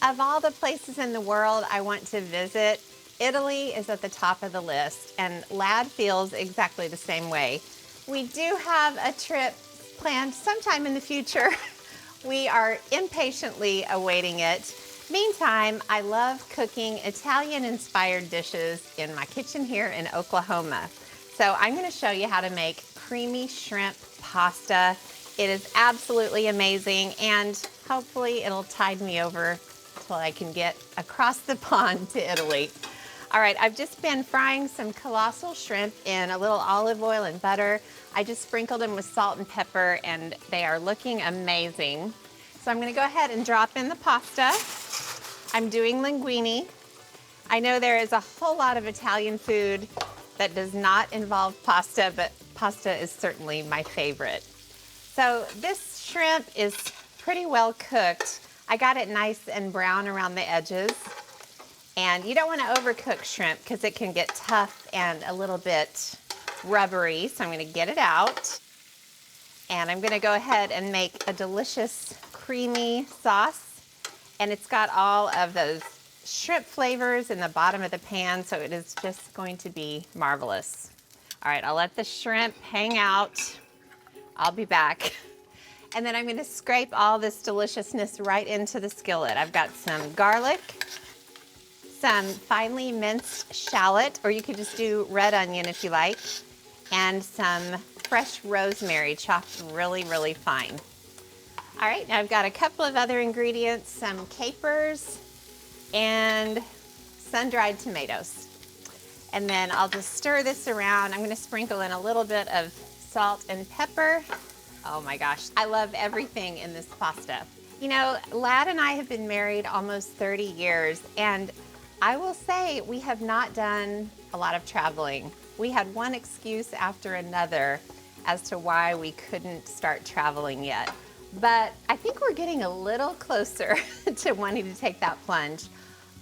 Of all the places in the world I want to visit, Italy is at the top of the list, and Lad feels exactly the same way. We do have a trip planned sometime in the future. We are impatiently awaiting it. Meantime, I love cooking Italian-inspired dishes in my kitchen here in Oklahoma. So I'm going to show you how to make creamy shrimp pasta. It is absolutely amazing, and hopefully it'll tide me over till I can get across the pond to Italy. All right, I've just been frying some colossal shrimp in a little olive oil and butter. I just sprinkled them with salt and pepper, and they are looking amazing. So I'm gonna go ahead and drop in the pasta. I'm doing linguine. I know there is a whole lot of Italian food that does not involve pasta, but pasta is certainly my favorite. So this shrimp is pretty well cooked. I got it nice and brown around the edges. And you don't want to overcook shrimp because it can get tough and a little bit rubbery. So I'm going to get it out. And I'm going to go ahead and make a delicious creamy sauce. And it's got all of those shrimp flavors in the bottom of the pan, so it is just going to be marvelous. All right, I'll let the shrimp hang out. I'll be back. And then I'm going to scrape all this deliciousness right into the skillet. I've got some garlic, some finely minced shallot, or you could just do red onion if you like, and some fresh rosemary chopped really, really fine. All right, now I've got a couple of other ingredients, some capers and sun-dried tomatoes. And then I'll just stir this around. I'm going to sprinkle in a little bit of salt and pepper. Oh my gosh, I love everything in this pasta. You know, Lad and I have been married almost 30 years, and I will say we have not done a lot of traveling. We had one excuse after another as to why we couldn't start traveling yet. But I think we're getting a little closer to wanting to take that plunge.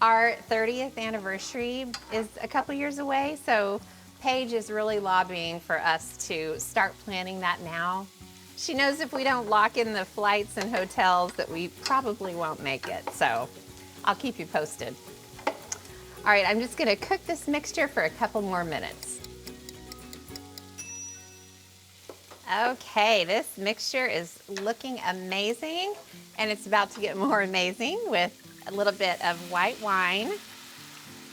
Our 30th anniversary is a couple years away, so Paige is really lobbying for us to start planning that now. She knows if we don't lock in the flights and hotels that we probably won't make it, so I'll keep you posted. All right, I'm just gonna cook this mixture for a couple more minutes. Okay, this mixture is looking amazing, and it's about to get more amazing with a little bit of white wine.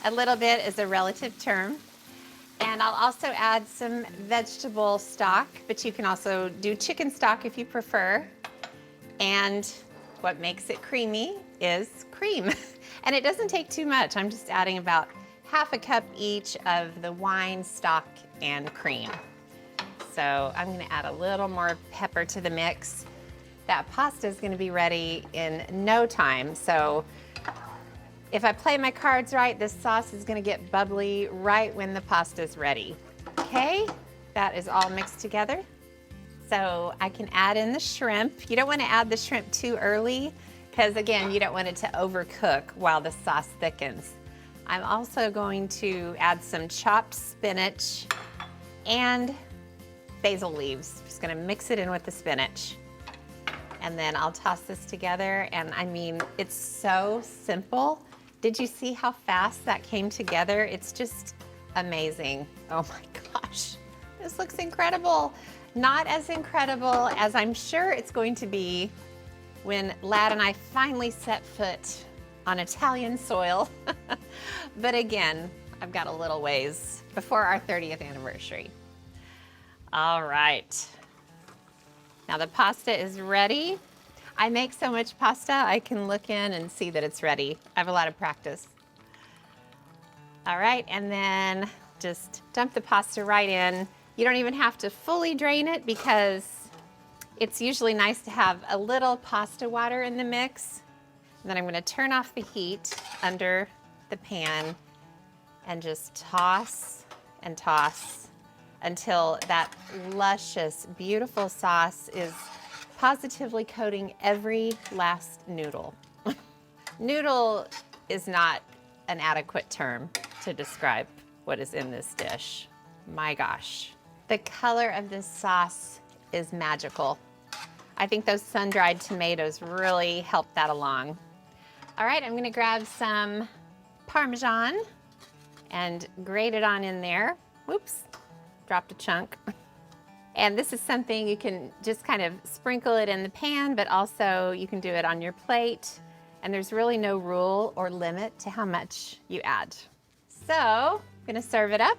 A little bit is a relative term. And I'll also add some vegetable stock, but you can also do chicken stock if you prefer. And what makes it creamy is cream. And it doesn't take too much. I'm just adding about half a cup each of the wine, stock, and cream. So I'm gonna add a little more pepper to the mix. That pasta is gonna be ready in no time. So if I play my cards right, this sauce is gonna get bubbly right when the pasta is ready. Okay, that is all mixed together. So I can add in the shrimp. You don't wanna add the shrimp too early, because again, you don't want it to overcook while the sauce thickens. I'm also going to add some chopped spinach and basil leaves. Just gonna mix it in with the spinach. And then I'll toss this together, and I mean, it's so simple. Did you see how fast that came together? It's just amazing. Oh my gosh, this looks incredible. Not as incredible as I'm sure it's going to be when Lad and I finally set foot on Italian soil. But again, I've got a little ways before our 30th anniversary. All right, now the pasta is ready. I make so much pasta, I can look in and see that it's ready. I have a lot of practice. All right, and then just dump the pasta right in. You don't even have to fully drain it because it's usually nice to have a little pasta water in the mix. And then I'm gonna turn off the heat under the pan and just toss and toss until that luscious, beautiful sauce is positively coating every last noodle. Noodle is not an adequate term to describe what is in this dish. My gosh. The color of this sauce is magical. I think those sun-dried tomatoes really help that along. All right, I'm gonna grab some Parmesan and grate it on in there. Whoops, dropped a chunk. And this is something you can just kind of sprinkle it in the pan, but also you can do it on your plate. And there's really no rule or limit to how much you add. So, I'm gonna serve it up.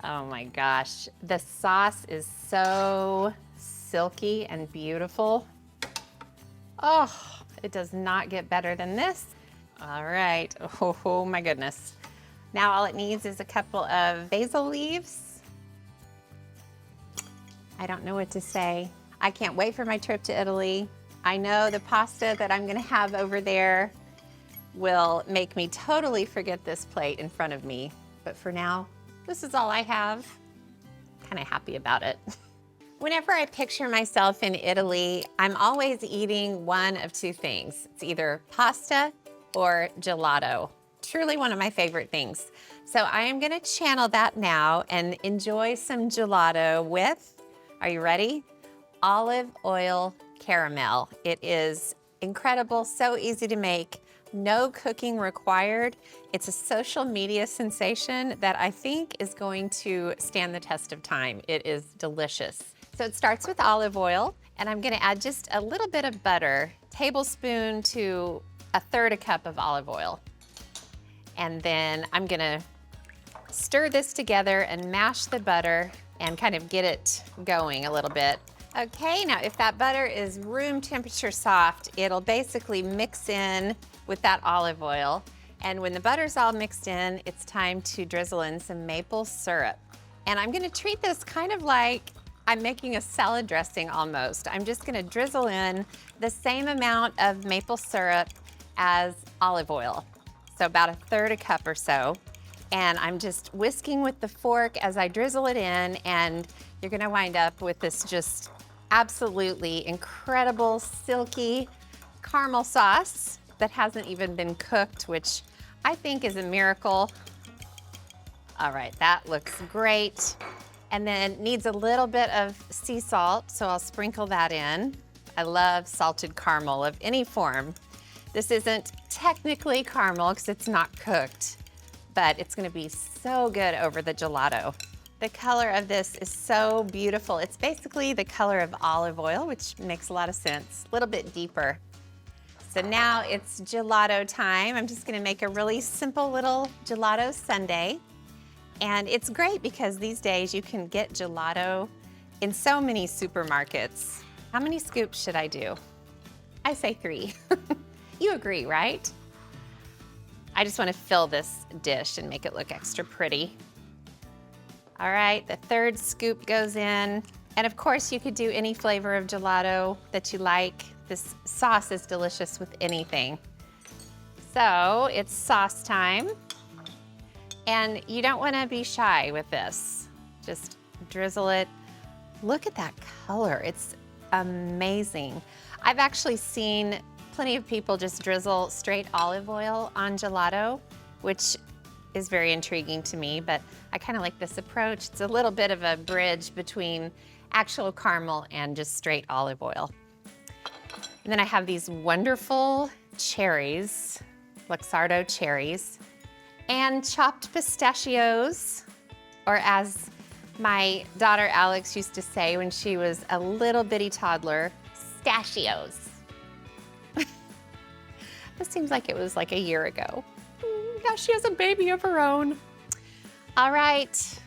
Oh my gosh, the sauce is so silky and beautiful. Oh, it does not get better than this. All right, oh my goodness. Now all it needs is a couple of basil leaves. I don't know what to say. I can't wait for my trip to Italy. I know the pasta that I'm gonna have over there will make me totally forget this plate in front of me. But for now, this is all I have. Kind of happy about it. Whenever I picture myself in Italy, I'm always eating one of two things. It's either pasta or gelato. Truly one of my favorite things. So I am gonna channel that now and enjoy some gelato with, are you ready? Olive oil caramel. It is incredible, so easy to make. No cooking required. It's a social media sensation that I think is going to stand the test of time. It is delicious. So it starts with olive oil, and I'm gonna add just a little bit of butter, tablespoon to 1/3 cup of olive oil. And then I'm gonna stir this together and mash the butter and kind of get it going a little bit. Okay, now if that butter is room temperature soft, it'll basically mix in with that olive oil. And when the butter's all mixed in, it's time to drizzle in some maple syrup. And I'm gonna treat this kind of like I'm making a salad dressing almost. I'm just gonna drizzle in the same amount of maple syrup as olive oil. So about 1/3 cup or so. And I'm just whisking with the fork as I drizzle it in, and you're gonna wind up with this just absolutely incredible, silky caramel sauce that hasn't even been cooked, which I think is a miracle. All right, that looks great. And then needs a little bit of sea salt, so I'll sprinkle that in. I love salted caramel of any form. This isn't technically caramel because it's not cooked, but it's gonna be so good over the gelato. The color of this is so beautiful. It's basically the color of olive oil, which makes a lot of sense, a little bit deeper. So now it's gelato time. I'm just gonna make a really simple little gelato sundae. And it's great because these days you can get gelato in so many supermarkets. How many scoops should I do? I say 3. You agree, right? I just want to fill this dish and make it look extra pretty. All right, the 3rd scoop goes in. And of course, you could do any flavor of gelato that you like. This sauce is delicious with anything. So it's sauce time. And you don't want to be shy with this. Just drizzle it. Look at that color. It's amazing. I've actually seen plenty of people just drizzle straight olive oil on gelato, which is very intriguing to me, but I kind of like this approach. It's a little bit of a bridge between actual caramel and just straight olive oil. And then I have these wonderful cherries, Luxardo cherries, and chopped pistachios, or as my daughter Alex used to say when she was a little bitty toddler, stachios. This seems like it was like a year ago. Now she has a baby of her own. All right,